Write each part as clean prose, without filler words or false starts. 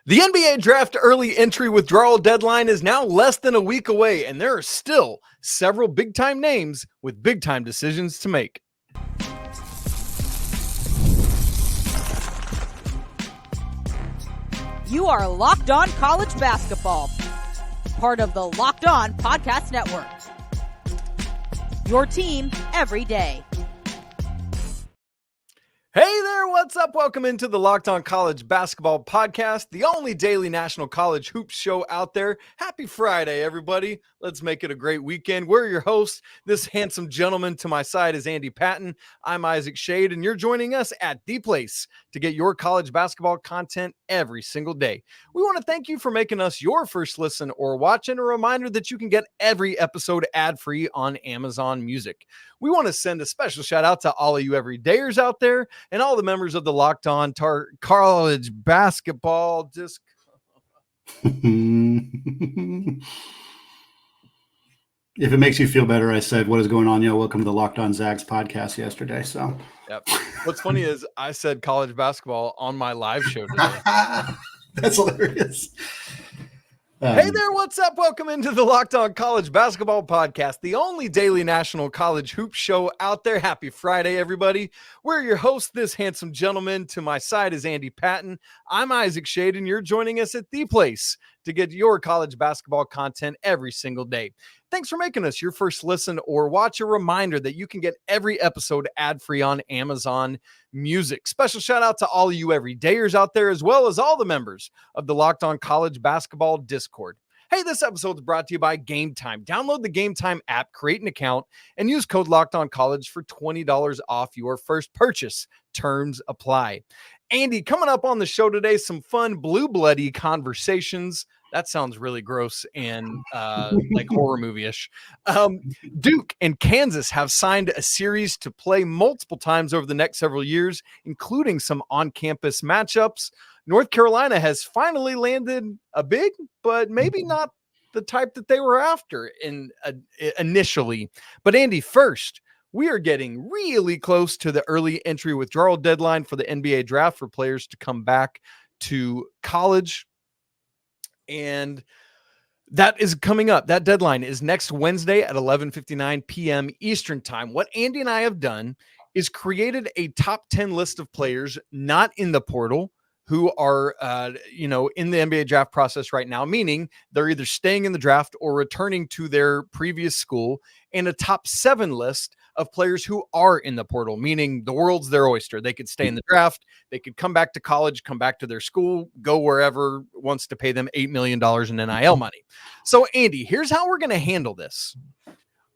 The NBA draft early entry withdrawal deadline is now less than a week away, and there are still several big-time names with big-time decisions to make. You are Locked On College Basketball, part of the Locked On Podcast Network. Your team every day. Hey there, what's up? Welcome into the Locked On College Basketball Podcast, the only daily national college hoops show out there. Happy Friday, everybody. Let's make it a great weekend. We're your hosts. This handsome gentleman to my side is Andy Patton. I'm Isaac Shade, and you're joining us at The Place to get your college basketball content every single day. We want to thank you for making us your first listen or watch, and a reminder that you can get every episode ad-free on Amazon Music. We want to send a special shout out to all of you everydayers out there and all the members of the Locked On College Basketball Disc. If it makes you feel better, I said, "What is going on, yo? Welcome to the Locked On Zags podcast yesterday." So, yep. What's funny is I said college basketball on my live show today. That's hilarious. Hey there, what's up? Welcome into the Locked On College Basketball Podcast, the only daily national college hoop show out there. Happy Friday, everybody. We're your hosts. This handsome gentleman to my side is Andy Patton. I'm Isaac Shade, and you're joining us at The Place to get your college basketball content every single day. Thanks for making us your first listen or watch. A reminder that you can get every episode ad-free on Amazon Music. Special shout out to all of you everydayers out there, as well as all the members of the Locked On College Basketball Discord. Hey, this episode is brought to you by Game Time. Download the Game Time app, create an account, and use code LOCKEDONCollege for $20 off your first purchase. Terms apply. Andy, coming up on the show today, some fun blue bloody conversations. That sounds really gross and like horror movie-ish. Duke and Kansas have signed a series to play multiple times over the next several years, including some on-campus matchups. North Carolina has finally landed a big, but maybe not the type that they were after initially. But Andy, first, we are getting really close to the early entry withdrawal deadline for the NBA draft for players to come back to college. And that is coming up. That deadline is next Wednesday at 11:59 p.m. Eastern time. What Andy and I have done is created a top 10 list of players not in the portal who are, in the NBA draft process right now, meaning they're either staying in the draft or returning to their previous school, and a top 7 list of players who are in the portal, meaning the world's their oyster. They could stay in the draft. They could come back to college, come back to their school, go wherever wants to pay them $8 million in NIL money. So, Andy, here's how we're going to handle this.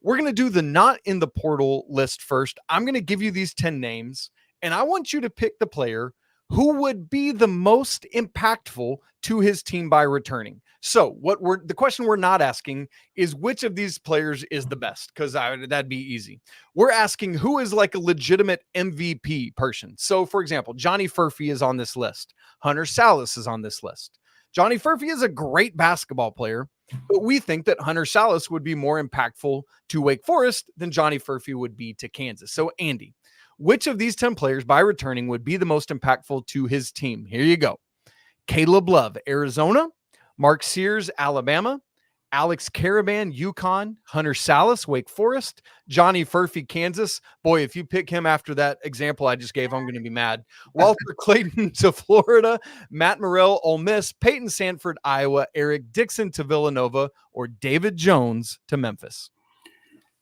We're going to do the not in the portal list first. I'm going to give you these 10 names, and I want you to pick the player who would be the most impactful to his team by returning. So the question we're not asking is which of these players is the best, because that'd be easy. We're asking who is like a legitimate MVP person. So, for example, Johnny Furphy is on this list. Hunter Sallis is on this list. Johnny Furphy is a great basketball player, but we think that Hunter Sallis would be more impactful to Wake Forest than Johnny Furphy would be to Kansas. So, Andy, which of these 10 players by returning would be the most impactful to his team? Here you go. Caleb Love, Arizona. Mark Sears, Alabama. Alex Caravan, UConn. Hunter Sallis, Wake Forest. Johnny Furphy, Kansas. Boy, if you pick him after that example I just gave, I'm going to be mad. Walter Clayton to Florida. Matt Morrell, Ole Miss. Peyton Sanford, Iowa. Eric Dixon to Villanova. Or David Jones to Memphis.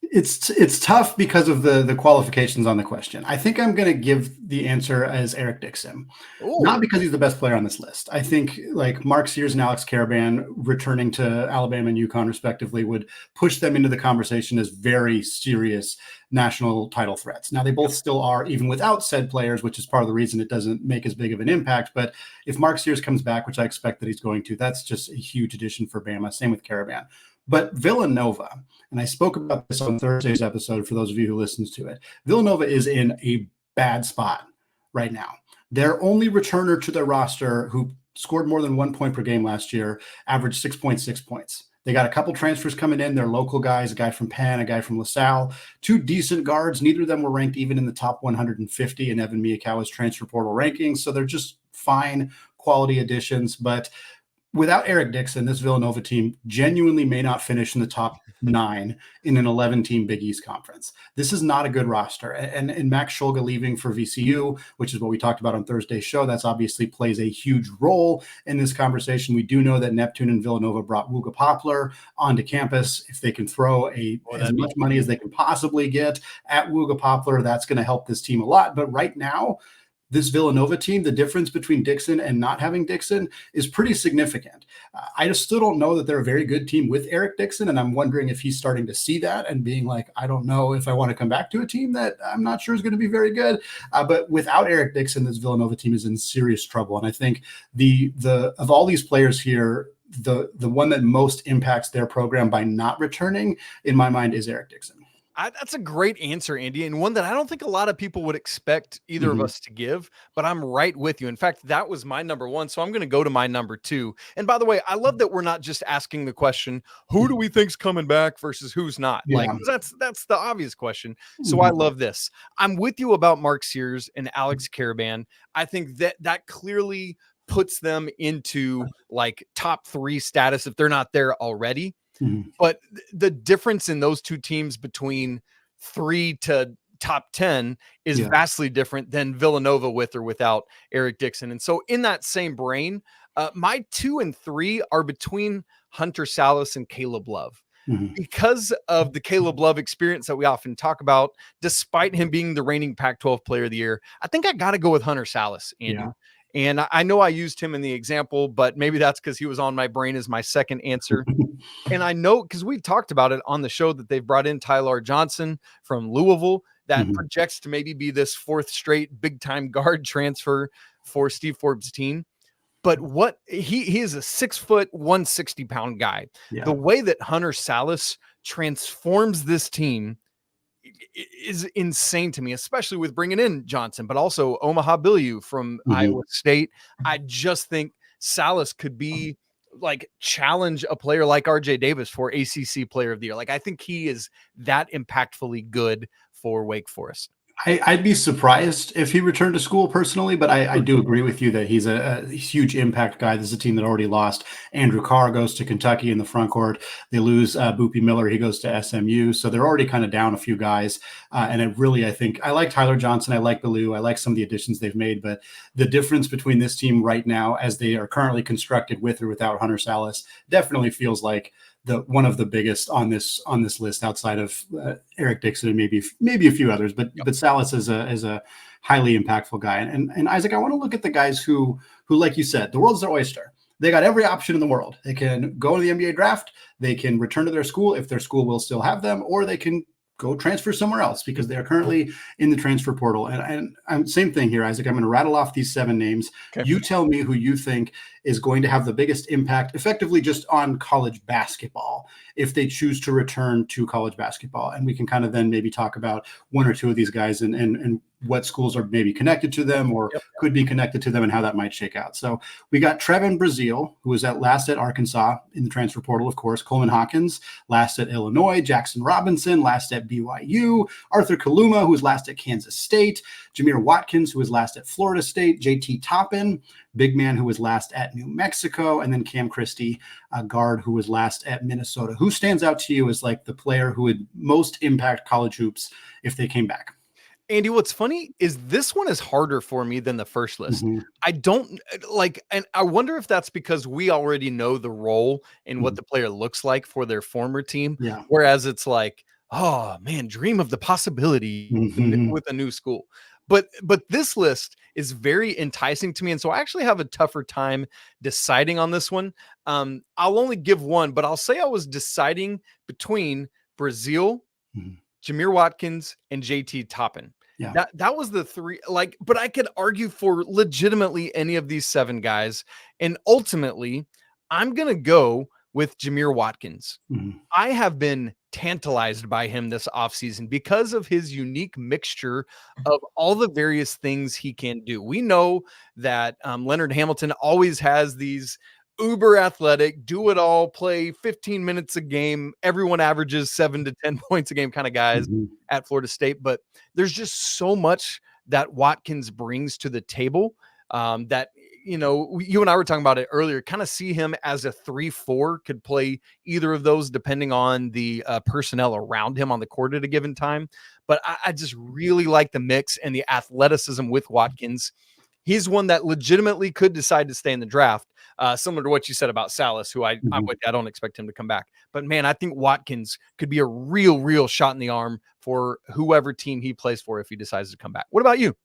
It's tough because of the qualifications on the question. I think I'm going to give the answer as Eric Dixon. Ooh. Not because he's the best player on this list. I think like Mark Sears and Alex Caravan returning to Alabama and UConn respectively would push them into the conversation as very serious national title threats. Now they both still are, even without said players, which is part of the reason it doesn't make as big of an impact. But if Mark Sears comes back, which I expect that he's going to, that's just a huge addition for Bama. Same with Caravan. But Villanova, and I spoke about this on Thursday's episode for those of you who listens to it, Villanova is in a bad spot right now. Their only returner to their roster who scored more than 1 point per game last year averaged 6.6 points. They got a couple transfers coming in. They're local guys, a guy from Penn, a guy from LaSalle, 2 decent guards. Neither of them were ranked even in the top 150 in Evan Miyakawa's transfer portal rankings. So they're just fine quality additions, but without Eric Dixon, this Villanova team genuinely may not finish in the top 9 in an 11-team Big East conference. This is not a good roster. And Max Shulga leaving for VCU, which is what we talked about on Thursday's show, that's obviously plays a huge role in this conversation. We do know that Neptune and Villanova brought Wooga Poplar onto campus. If they can throw as much money as they can possibly get at Wooga Poplar, that's going to help this team a lot. But right now, this Villanova team, the difference between Dixon and not having Dixon is pretty significant. I just still don't know that they're a very good team with Eric Dixon, and I'm wondering if he's starting to see that and being like, I don't know if I want to come back to a team that I'm not sure is going to be very good. But without Eric Dixon, this Villanova team is in serious trouble. And I think the of all these players here, the one that most impacts their program by not returning, in my mind, is Eric Dixon. That's a great answer, Andy, and one that I don't think a lot of people would expect either of us to give, but I'm right with you. In fact, that was my number 1, so I'm going to go to my number 2. And by the way, I love that we're not just asking the question, who do we think's coming back versus who's not? Yeah. Like, that's the obvious question. So I love this. I'm with you about Mark Sears and Alex Caravan. I think that clearly puts them into like top 3 status if they're not there already. But the difference in those two teams between 3 to top 10 is vastly different than Villanova with or without Eric Dixon. And so in that same brain, my 2 and 3 are between Hunter Sallis and Caleb Love. Because of the Caleb Love experience that we often talk about, despite him being the reigning Pac-12 player of the year, I think I got to go with Hunter Sallis, Andy. Yeah. And I know I used him in the example, but maybe that's because he was on my brain as my second answer. And I know because we talked about it on the show that they've brought in Tyler Johnson from Louisville that projects to maybe be this 4th straight big time guard transfer for Steve Forbes' team. But what he is a 6 foot, 160 pound guy. Yeah. The way that Hunter Sallis transforms this team is insane to me, especially with bringing in Johnson, but also Omaha Billieu from Iowa State. I just think Sallis could be like challenge a player like RJ Davis for ACC player of the year. Like, I think he is that impactfully good for Wake Forest. I'd be surprised if he returned to school personally, but I do agree with you that he's a huge impact guy. This is a team that already lost. Andrew Carr goes to Kentucky in the front court. They lose Boopy Miller. He goes to SMU. So they're already kind of down a few guys. And it really, I think, I like Tyler Johnson. I like Billieu. I like some of the additions they've made. But the difference between this team right now, as they are currently constructed with or without Hunter Sallis, definitely feels like one of the biggest on this list outside of Eric Dixon and maybe a few others, but Sallis is a highly impactful guy. And Isaac, I want to look at the guys who like you said, the world's their oyster. They got every option in the world. They can go to the NBA draft. They can return to their school if their school will still have them, or they can go transfer somewhere else because they are currently in the transfer portal. And I'm same thing here, Isaac. I'm going to rattle off these 7 names. Okay. You tell me who you think is going to have the biggest impact effectively just on college basketball if they choose to return to college basketball. And we can kind of then maybe talk about 1 or 2 of these guys and what schools are maybe connected to them or could be connected to them and how that might shake out. So we got Trevon Brazile, who was last at Arkansas in the transfer portal, of course. Coleman Hawkins, last at Illinois. Jaxon Robinson, last at BYU. Arthur Kaluma, who was last at Kansas State. Jameer Watkins, who was last at Florida State. JT Toppin, big man who was last at New Mexico. And then Cam Christie, a guard who was last at Minnesota. Who stands out to you as like the player who would most impact college hoops if they came back? Andy, what's funny is this one is harder for me than the first list. I don't like, and I wonder if that's because we already know the role and what the player looks like for their former team. Yeah. Whereas it's like, oh man, dream of the possibility with a new school. But this list is very enticing to me. And so I actually have a tougher time deciding on this one. I'll only give one, but I'll say I was deciding between Brazile, Jameer Watkins, and JT Toppin. Yeah. That was the 3, like, but I could argue for legitimately any of these 7 guys. And ultimately, I'm going to go with Jameer Watkins. I have been tantalized by him this offseason because of his unique mixture of all the various things he can do. We know that Leonard Hamilton always has these uber athletic, do it all, play 15 minutes a game. Everyone averages 7 to 10 points a game kind of guys at Florida State. But there's just so much that Watkins brings to the table that you and I were talking about it earlier, kind of see him as a 3-4, could play either of those depending on the personnel around him on the court at a given time. But I just really like the mix and the athleticism with Watkins. He's one that legitimately could decide to stay in the draft, similar to what you said about Sallis, who I don't expect him to come back. But, man, I think Watkins could be a real shot in the arm for whoever team he plays for if he decides to come back. What about you?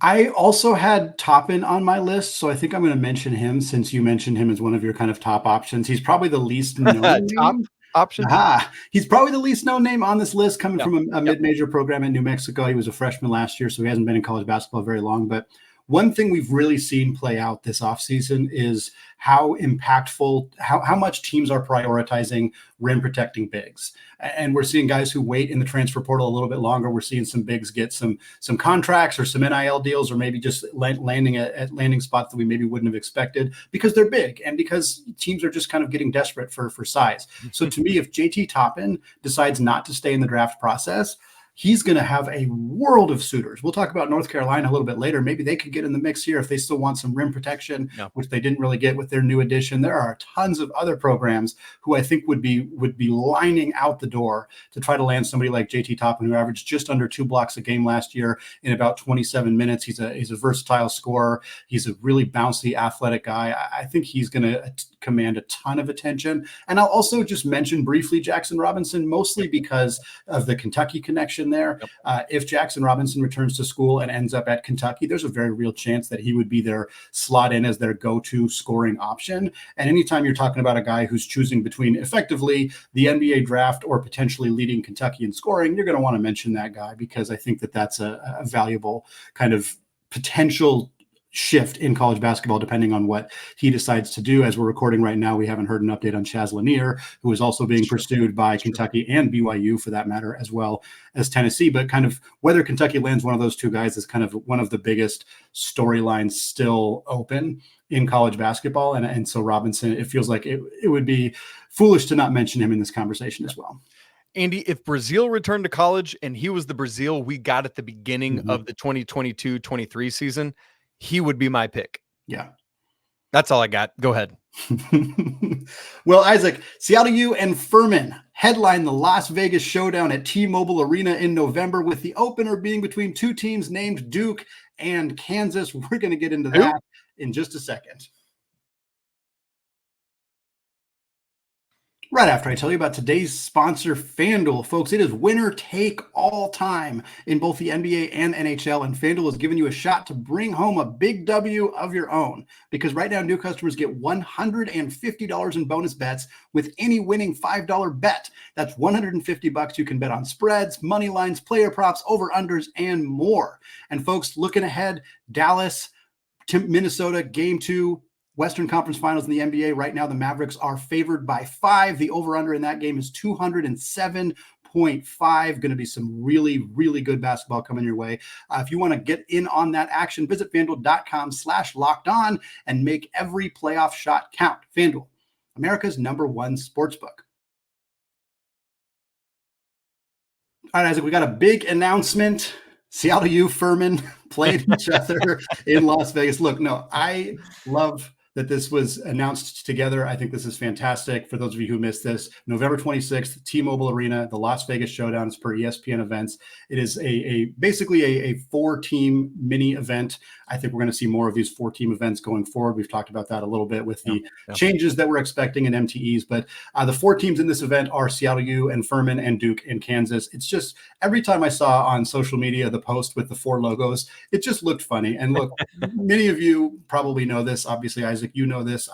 I also had Toppin on my list, so I think I'm going to mention him since you mentioned him as one of your kind of top options. He's probably the least known top option. He's probably the least known name on this list, coming from a mid-major program in New Mexico. He was a freshman last year, so he hasn't been in college basketball very long. But one thing we've really seen play out this offseason is how impactful, how much teams are prioritizing rim protecting bigs. And we're seeing guys who wait in the transfer portal a little bit longer. We're seeing some bigs get some contracts or some NIL deals, or maybe just landing at landing spots that we maybe wouldn't have expected because they're big and because teams are just kind of getting desperate for size. So to me, if JT Toppin decides not to stay in the draft process, he's going to have a world of suitors. We'll talk about North Carolina a little bit later. Maybe they could get in the mix here if they still want some rim protection, which they didn't really get with their new addition. There are tons of other programs who I think would be lining out the door to try to land somebody like JT Toppin, who averaged just under 2 blocks a game last year in about 27 minutes. He's a versatile scorer. He's a really bouncy, athletic guy. I think he's going to command a ton of attention. And I'll also just mention briefly Jaxon Robinson, mostly because of the Kentucky connection there. If Jaxon Robinson returns to school and ends up at Kentucky, there's a very real chance that he would be their slot in as their go-to scoring option. And anytime you're talking about a guy who's choosing between effectively the NBA draft or potentially leading Kentucky in scoring, you're going to want to mention that guy, because I think that that's a valuable kind of potential shift in college basketball, depending on what he decides to do. As we're recording right now, we haven't heard an update on Chaz Lanier, who is also being pursued by Kentucky and BYU for that matter, as well as Tennessee. But kind of whether Kentucky lands one of those two guys is kind of one of the biggest storylines still open in college basketball. And so Robinson, it feels like it would be foolish to not mention him in this conversation as well. Andy, if Brazile returned to college and he was the Brazile we got at the beginning of the 2022-23 season, he would be my pick. Yeah. That's all I got. Go ahead. Well, Isaac, Seattle U and Furman headline the Las Vegas showdown at T-Mobile Arena in November, with the opener being between two teams named Duke and Kansas. We're going to get into that in just a second. Right after I tell you about today's sponsor, FanDuel. Folks, it is winner take all time in both the NBA and NHL, and FanDuel has given you a shot to bring home a big W of your own, because right now new customers get $150 in bonus bets with any winning $5 bet. That's $150 you can bet on spreads, money lines, player props, over-unders, and more. And folks, looking ahead, Dallas, Minnesota, Game 2, Western Conference Finals in the NBA. Right now, the Mavericks are favored by 5. The over-under in that game is 207.5. Going to be some really, really good basketball coming your way. If you want to get in on that action, visit FanDuel.com/lockedon and make every playoff shot count. FanDuel, America's #1 sportsbook. All right, Isaac, we got a big announcement. Seattle U, Furman played each other in Las Vegas. Look, no, I love that this was announced together. I think this is fantastic. For those of you who missed this, November 26th, T-Mobile Arena, the Las Vegas Showdown is per ESPN Events. It is basically a 4-team mini event. I think we're going to see more of these 4-team events going forward. We've talked about that a little bit with the changes that we're expecting in MTEs. But the 4 teams in this event are Seattle U and Furman and Duke and Kansas. It's just every time I saw on social media the post with the 4 logos, it just looked funny. And look, many of you probably know this. Obviously, Isaac, you know this.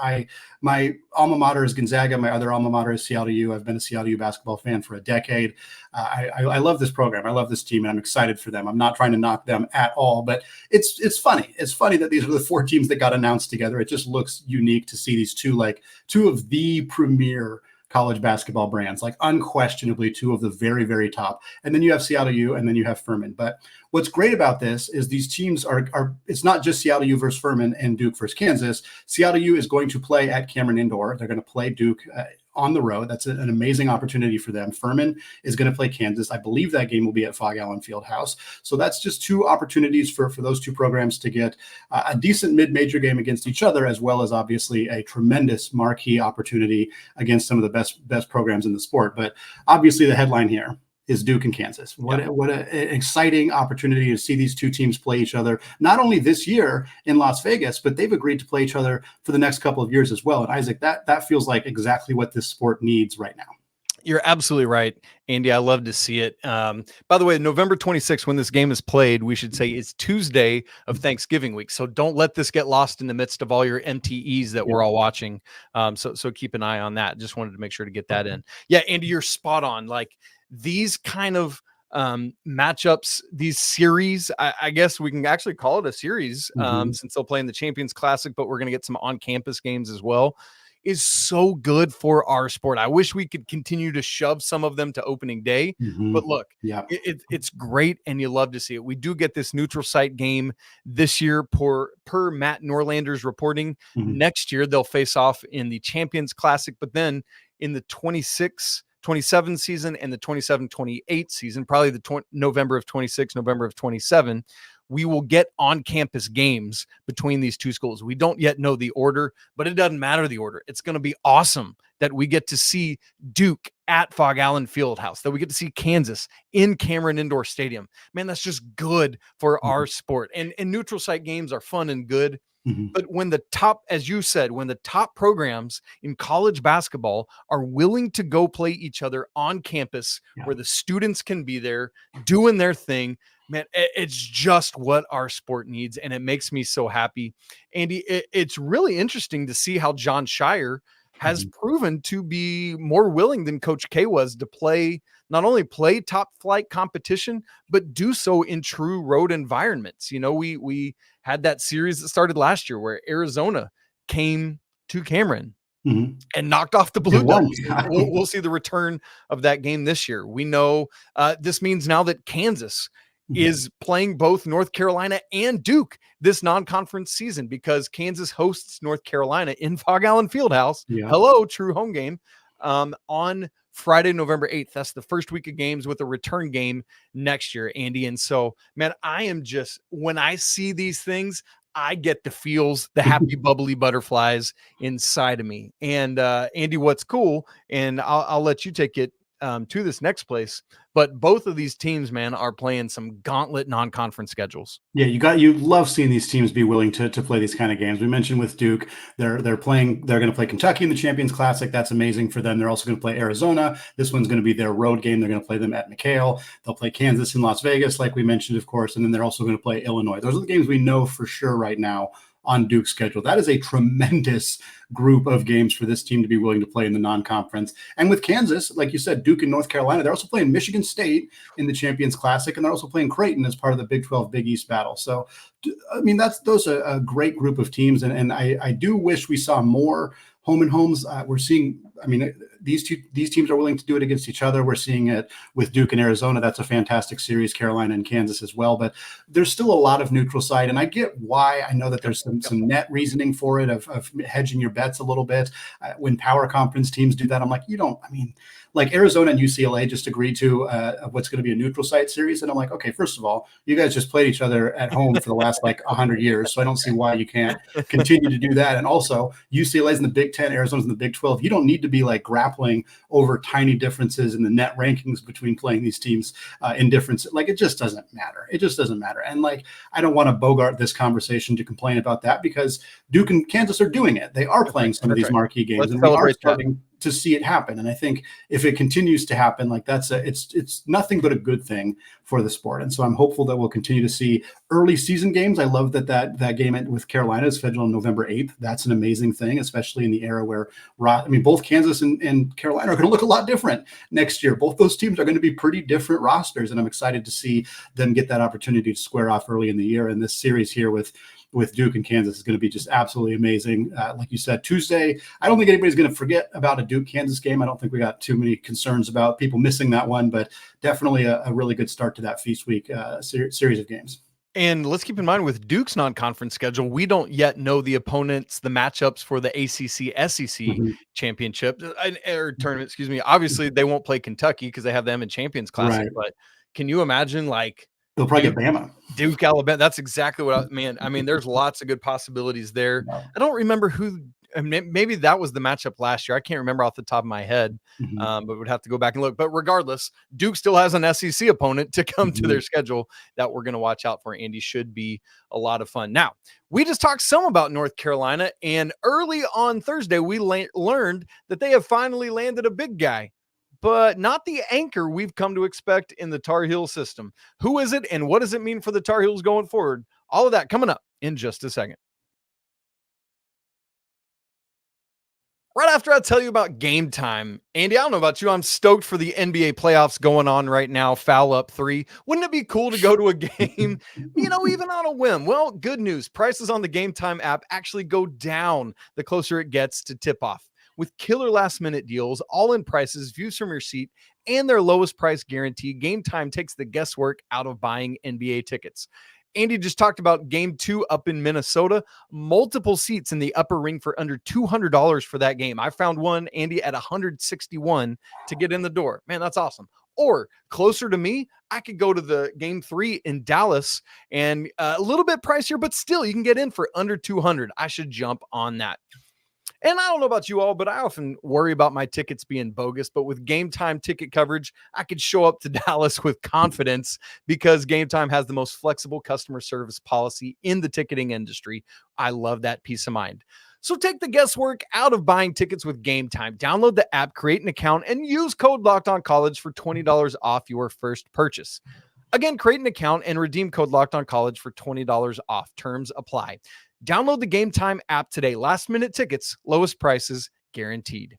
My alma mater is Gonzaga. My other alma mater is Seattle U. I've been a Seattle U basketball fan for a decade. I love this program. I love this team, and I'm excited for them. I'm not trying to knock them at all, but it's funny. It's funny that these are the 4 teams that got announced together. It just looks unique to see these two of the premier college basketball brands, like unquestionably 2 of the very, very top. And then you have Seattle U, and then you have Furman. But what's great about this is these teams are it's not just Seattle U versus Furman and Duke versus Kansas. Seattle U is going to play at Cameron Indoor. They're going to play Duke on the road. That's an amazing opportunity for them. Furman is going to play Kansas. I believe that game will be at Ven-Allen Fieldhouse. So that's just two opportunities for those two programs to get a decent mid-major game against each other, as well as obviously a tremendous marquee opportunity against some of the best programs in the sport. But obviously the headline here is Duke and Kansas. What an exciting opportunity to see these two teams play each other, not only this year in Las Vegas, but they've agreed to play each other for the next couple of years as well. And Isaac, that feels like exactly what this sport needs right now. You're absolutely right, Andy. I love to see it. By the way, November 26th, when this game is played, we should say it's Tuesday of Thanksgiving week. So don't let this get lost in the midst of all your MTEs that we're all watching. So keep an eye on that. Just wanted to make sure to get that in. Yeah, Andy, you're spot on. Like, these kind of matchups, these series, I guess we can actually call it a series since they'll play in the Champions Classic, but we're going to get some on-campus games as well, is so good for our sport. I wish we could continue to shove some of them to opening day, but look, it's great, and you love to see it. We do get this neutral site game this year per Matt Norlander's reporting. Next year, they'll face off in the Champions Classic, but then in the 26-27 season and the 27-28 season, probably the November of 26, November of 27, we will get on-campus games between these two schools. We don't yet know the order, but it doesn't matter the order. It's going to be awesome that we get to see Duke at Ven-Allen Fieldhouse, that we get to see Kansas in Cameron Indoor Stadium. Man, that's just good for our sport. And neutral site games are fun and good. But when the top, as you said, when the top programs in college basketball are willing to go play each other on campus where the students can be there doing their thing, man, it's just what our sport needs. And it makes me so happy. Andy, it's really interesting to see how John Shire has proven to be more willing than Coach K was to not only play top flight competition, but do so in true road environments. You know, we had that series that started last year where Arizona came to Cameron and knocked off the Blue Devils. We'll see the return of that game this year. We know this means now that Kansas is playing both North Carolina and Duke this non-conference season, because Kansas hosts North Carolina in Ven-Allen Fieldhouse. Hello, true home game, on Friday, November 8th. That's the first week of games with a return game next year, Andy. And so, man, I am just, when I see these things, I get the feels, the happy, bubbly butterflies inside of me. And Andy, what's cool, and I'll let you take it to this next place, but both of these teams, man, are playing some gauntlet non-conference schedules. Yeah, you love seeing these teams be willing to play these kind of games. We mentioned with Duke, they're going to play Kentucky in the Champions Classic. That's amazing for them. They're also going to play Arizona. This one's going to be their road game. They're going to play them at McHale. They'll play Kansas in Las Vegas, like we mentioned, of course, and then they're also going to play Illinois. Those are the games we know for sure right now on Duke's schedule. That is a tremendous group of games for this team to be willing to play in the non-conference. And with Kansas, like you said, Duke and North Carolina, they're also playing Michigan State in the Champions Classic, and they're also playing Creighton as part of the Big 12 Big East battle. So, I mean, those are a great group of teams, and I do wish we saw more home and homes. We're seeing, I mean, these teams are willing to do it against each other. We're seeing it with Duke and Arizona. That's a fantastic series, Carolina and Kansas as well. But there's still a lot of neutral site, and I get why. I know that there's some net reasoning for it of hedging your bets a little bit. When power conference teams do that, I'm like, like Arizona and UCLA just agreed to what's going to be a neutral site series. And I'm like, okay, first of all, you guys just played each other at home for the last 100 years. So I don't see why you can't continue to do that. And also UCLA's in the Big 10, Arizona's in the Big 12. You don't need to be grappling over tiny differences in the net rankings between playing these teams in difference. It just doesn't matter. It just doesn't matter. And I don't want to bogart this conversation to complain about that, because Duke and Kansas are doing it. They are playing some of these marquee games, and we are starting to see it happen. And I think if it continues to happen, it's nothing but a good thing for the sport. And so I'm hopeful that we'll continue to see early season games. I love that game with Carolina is scheduled on November 8th. That's an amazing thing, especially in the era where, both Kansas and Carolina are going to look a lot different next year. Both those teams are going to be pretty different rosters, and I'm excited to see them get that opportunity to square off early in the year. And this series here with Duke and Kansas is going to be just absolutely amazing. Like you said, Tuesday, I don't think anybody's going to forget about Duke-Kansas game. I don't think we got too many concerns about people missing that one, but definitely a really good start to that feast week series of games. And let's keep in mind with Duke's non-conference schedule, we don't yet know the opponents, the matchups for the ACC SEC championship or tournament. Excuse me. Obviously, they won't play Kentucky because they have them in Champions Classic. Right. But can you imagine they'll probably get Bama? Duke, Alabama. That's exactly what I mean, there's lots of good possibilities there. Wow. I don't remember who. I mean, maybe that was the matchup last year. I can't remember off the top of my head, but would have to go back and look. But regardless, Duke still has an SEC opponent to come to their schedule that we're going to watch out for. Andy, should be a lot of fun. Now, we just talked some about North Carolina, and early on Thursday, we learned that they have finally landed a big guy, but not the anchor we've come to expect in the Tar Heel system. Who is it, and what does it mean for the Tar Heels going forward? All of that coming up in just a second. Right after I tell you about Game Time. Andy, I don't know about you. I'm stoked for the NBA playoffs going on right now. Foul up 3. Wouldn't it be cool to go to a game, even on a whim? Well, good news. Prices on the Game Time app actually go down the closer it gets to tip off. With killer last minute deals, all in prices, views from your seat, and their lowest price guarantee, Game Time takes the guesswork out of buying NBA tickets. Andy just talked about game 2 up in Minnesota, multiple seats in the upper ring for under $200 for that game. I found one, Andy, at $161 to get in the door. Man, that's awesome. Or closer to me, I could go to the game 3 in Dallas and a little bit pricier, but still you can get in for under $200. I should jump on that. And I don't know about you all, but I often worry about my tickets being bogus. But with Game Time ticket coverage, I could show up to Dallas with confidence because Game Time has the most flexible customer service policy in the ticketing industry. I love that peace of mind. So take the guesswork out of buying tickets with Game Time. Download the app, create an account, and use code LOCKEDONCollege for $20 off your first purchase. Again, create an account and redeem code LOCKEDONCollege for $20 off. Terms apply. Download the Game Time app today. Last minute tickets, lowest prices guaranteed.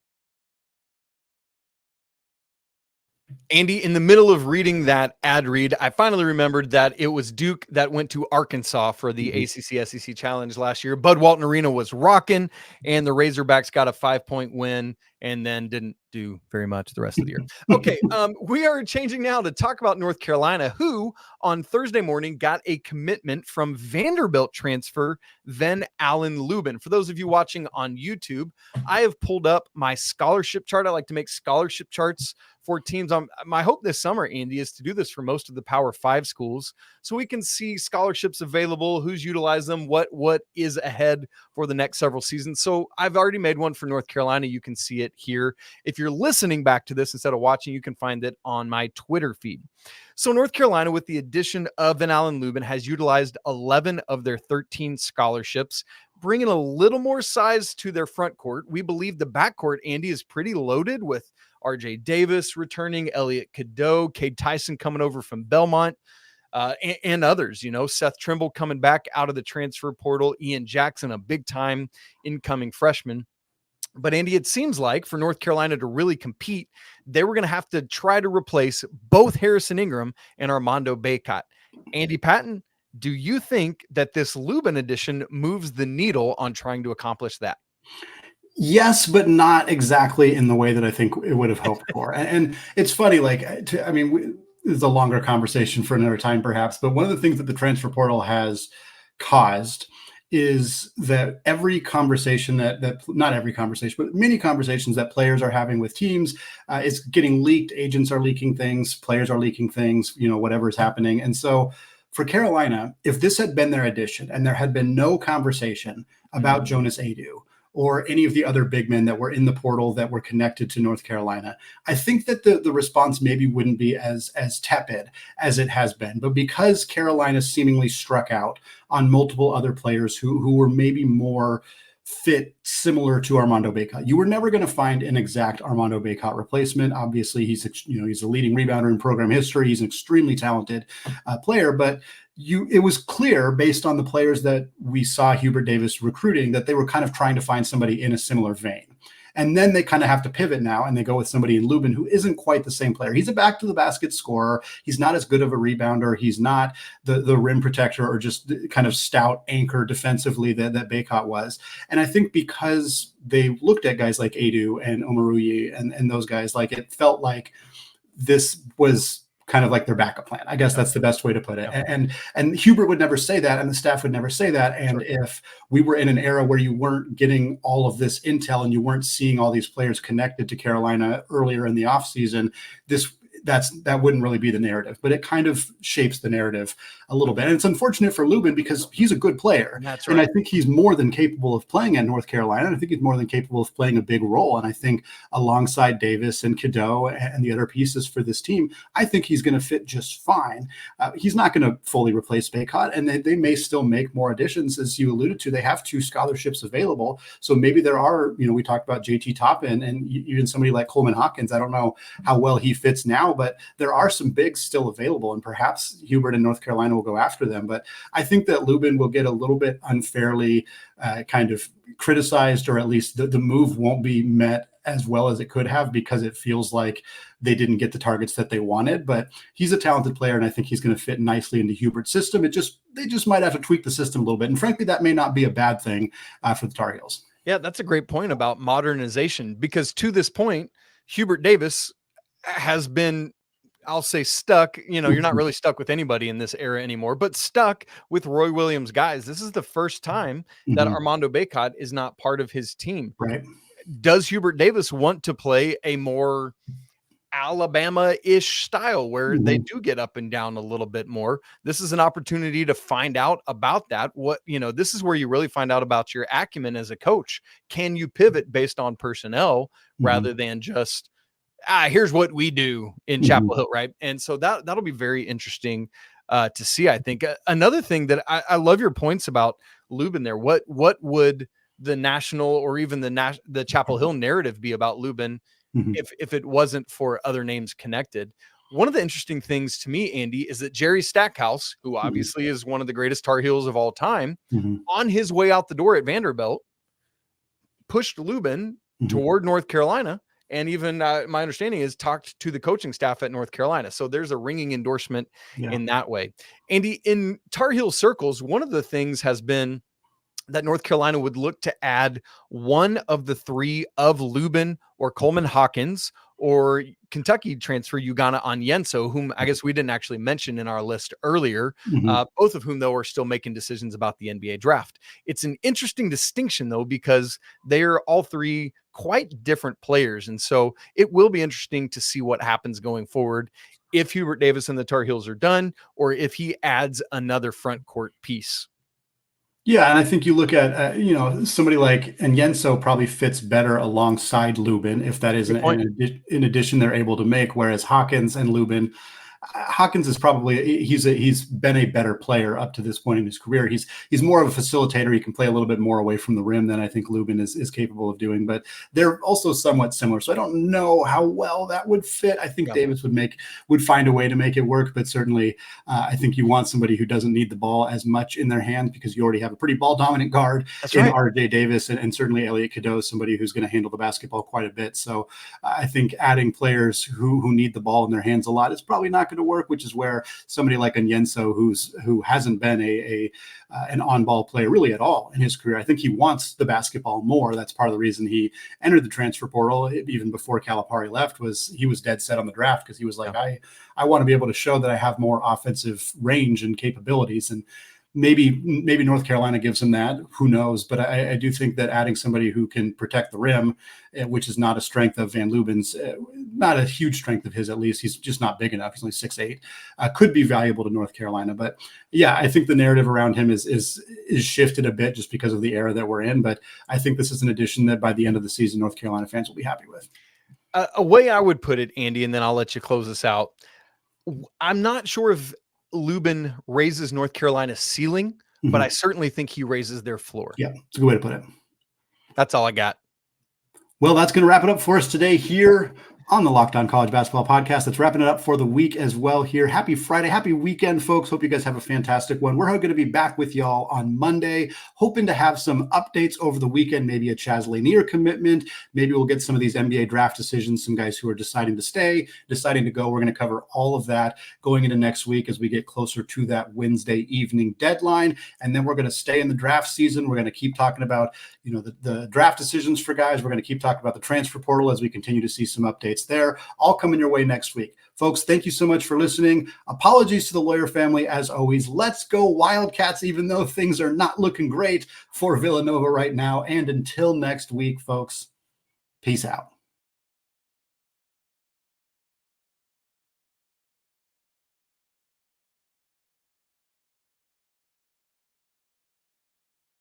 Andy, in the middle of reading that ad read, I finally remembered that it was Duke that went to Arkansas for the ACC SEC Challenge last year. Bud Walton Arena was rocking, and the Razorbacks got a 5-point win and then didn't do very much the rest of the year. Okay, we are changing now to talk about North Carolina, who on Thursday morning got a commitment from Vanderbilt transfer Ven-Allen Lubin. For those of you watching on YouTube, I have pulled up my scholarship chart. I like to make scholarship charts for teams. My hope this summer, Andy, is to do this for most of the Power 5 schools so we can see scholarships available, who's utilized them, what is ahead for the next several seasons. So I've already made one for North Carolina. You can see it here. If you're listening back to this instead of watching, you can find it on my Twitter feed. So North Carolina, with the addition of Ven-Allen Lubin, has utilized 11 of their 13 scholarships, bringing a little more size to their front court. We believe the backcourt, Andy, is pretty loaded with RJ Davis returning, Elliot Cadeau, Cade Tyson coming over from Belmont, and others, Seth Trimble coming back out of the transfer portal, Ian Jackson, a big time incoming freshman. But Andy, it seems like for North Carolina to really compete, they were going to have to try to replace both Harrison Ingram and Armando Bacot. Andy Patton, do you think that this Lubin addition moves the needle on trying to accomplish that? Yes, but not exactly in the way that I think it would have hoped for. And it's funny, it's a longer conversation for another time, perhaps. But one of the things that the transfer portal has caused is that every conversation that not every conversation, but many conversations that players are having with teams is getting leaked. Agents are leaking things, players are leaking things, whatever is happening. And so for Carolina, if this had been their addition and there had been no conversation about Jonas Adu or any of the other big men that were in the portal that were connected to North Carolina, I think that the response maybe wouldn't be as tepid as it has been. But because Carolina seemingly struck out on multiple other players who were maybe more fit similar to Armando Bacot, you were never going to find an exact Armando Bacot replacement. Obviously, he's a leading rebounder in program history. He's an extremely talented player, but it was clear based on the players that we saw Hubert Davis recruiting that they were kind of trying to find somebody in a similar vein. And then they kind of have to pivot now, and they go with somebody in Lubin who isn't quite the same player. He's a back to the basket scorer. He's not as good of a rebounder. He's not the rim protector or just the kind of stout anchor defensively that Bacot was. And I think because they looked at guys like Adu and Omaruyi and those guys, like it felt like this was kind of like their backup plan. I guess that's the best way to put it. And Hubert would never say that, and the staff would never say that. And if we were in an era where you weren't getting all of this intel and you weren't seeing all these players connected to Carolina earlier in the offseason, that wouldn't really be the narrative, but it kind of shapes the narrative a little bit. And it's unfortunate for Lubin because he's a good player. That's right. And I think he's more than capable of playing at North Carolina. And I think he's more than capable of playing a big role. And I think alongside Davis and Cadeau and the other pieces for this team, I think he's going to fit just fine. He's not going to fully replace Bacot, and they may still make more additions. As you alluded to, they have 2 scholarships available. So maybe there are, we talked about JT Toppin and even somebody like Coleman Hawkins. I don't know how well he fits now, but there are some bigs still available, and perhaps Hubert in North Carolina will go after them. But I think that Lubin will get a little bit unfairly kind of criticized, or at least the move won't be met as well as it could have, because it feels like they didn't get the targets that they wanted. But he's a talented player, and I think he's going to fit nicely into Hubert's system. They just might have to tweak the system a little bit. And frankly, that may not be a bad thing for the Tar Heels. Yeah, that's a great point about modernization, because to this point, Hubert Davis has been, I'll say, stuck. You're not really stuck with anybody in this era anymore, but stuck with Roy Williams guys. This is the first time that Armando Bacot is not part of his team. Right. Does Hubert Davis want to play a more Alabama-ish style where they do get up and down a little bit more? This is an opportunity to find out about that. This is where you really find out about your acumen as a coach. Can you pivot based on personnel rather than just, here's what we do in Chapel Hill, right? And so that'll be very interesting to see, I think. Another thing that I love your points about Lubin there. What would the national or even the Chapel Hill narrative be about Lubin if it wasn't for other names connected? One of the interesting things to me, Andy, is that Jerry Stackhouse, who obviously is one of the greatest Tar Heels of all time, on his way out the door at Vanderbilt, pushed Lubin toward North Carolina. And even my understanding is talked to the coaching staff at North Carolina. So there's a ringing endorsement in that way. Andy, in Tar Heel circles, one of the things has been that North Carolina would look to add one of the 3 of Lubin or Coleman Hawkins, or Kentucky transfer Ugonna Onyenso, whom I guess we didn't actually mention in our list earlier, both of whom, though, are still making decisions about the NBA draft. It's an interesting distinction, though, because they are all 3 quite different players. And so it will be interesting to see what happens going forward if Hubert Davis and the Tar Heels are done, or if he adds another front court piece. Yeah, and I think you look at, somebody like Onyenso probably fits better alongside Lubin, if that is an addition they're able to make, whereas Hawkins and Lubin, Hawkins is probably he's been a better player up to this point in his career. He's more of a facilitator. He can play a little bit more away from the rim than I think Lubin is capable of doing. But they're also somewhat similar. So I don't know how well that would fit. I think Davis would find a way to make it work. But certainly, I think you want somebody who doesn't need the ball as much in their hands, because you already have a pretty ball dominant guard in R.J. Davis, and certainly Elliot Cadeau, somebody who's going to handle the basketball quite a bit. So I think adding players who need the ball in their hands a lot is probably not going to work, which is where somebody like Onyenso, who hasn't been an on-ball player really at all in his career, I think he wants the basketball more. That's part of the reason he entered the transfer portal even before Calipari left. He was dead set on the draft, because he was like, I want to be able to show that I have more offensive range and capabilities. And maybe North Carolina gives him that. Who knows? But I do think that adding somebody who can protect the rim, which is not a strength of Van Lubin's, not a huge strength of his, at least. He's just not big enough. He's only 6'8", could be valuable to North Carolina. But yeah, I think the narrative around him is shifted a bit just because of the era that we're in. But I think this is an addition that by the end of the season, North Carolina fans will be happy with. A way I would put it, Andy, and then I'll let you close this out. I'm not sure if Lubin raises North Carolina's ceiling, but I certainly think he raises their floor. Yeah, it's a good way to put it. That's all I got. Well, that's going to wrap it up for us today here on the Locked On College Basketball Podcast. That's wrapping it up for the week as well here. Happy Friday. Happy weekend, folks. Hope you guys have a fantastic one. We're going to be back with y'all on Monday, hoping to have some updates over the weekend, maybe a Chaz Lanier commitment. Maybe we'll get some of these NBA draft decisions, some guys who are deciding to stay, deciding to go. We're going to cover all of that going into next week as we get closer to that Wednesday evening deadline. And then we're going to stay in the draft season. We're going to keep talking about, the draft decisions for guys. We're going to keep talking about the transfer portal as we continue to see some updates there, all coming your way next week. Folks, thank you so much for listening. Apologies to the Lawyer family as always. Let's go Wildcats, even though things are not looking great for Villanova right now. And until next week, folks, peace out.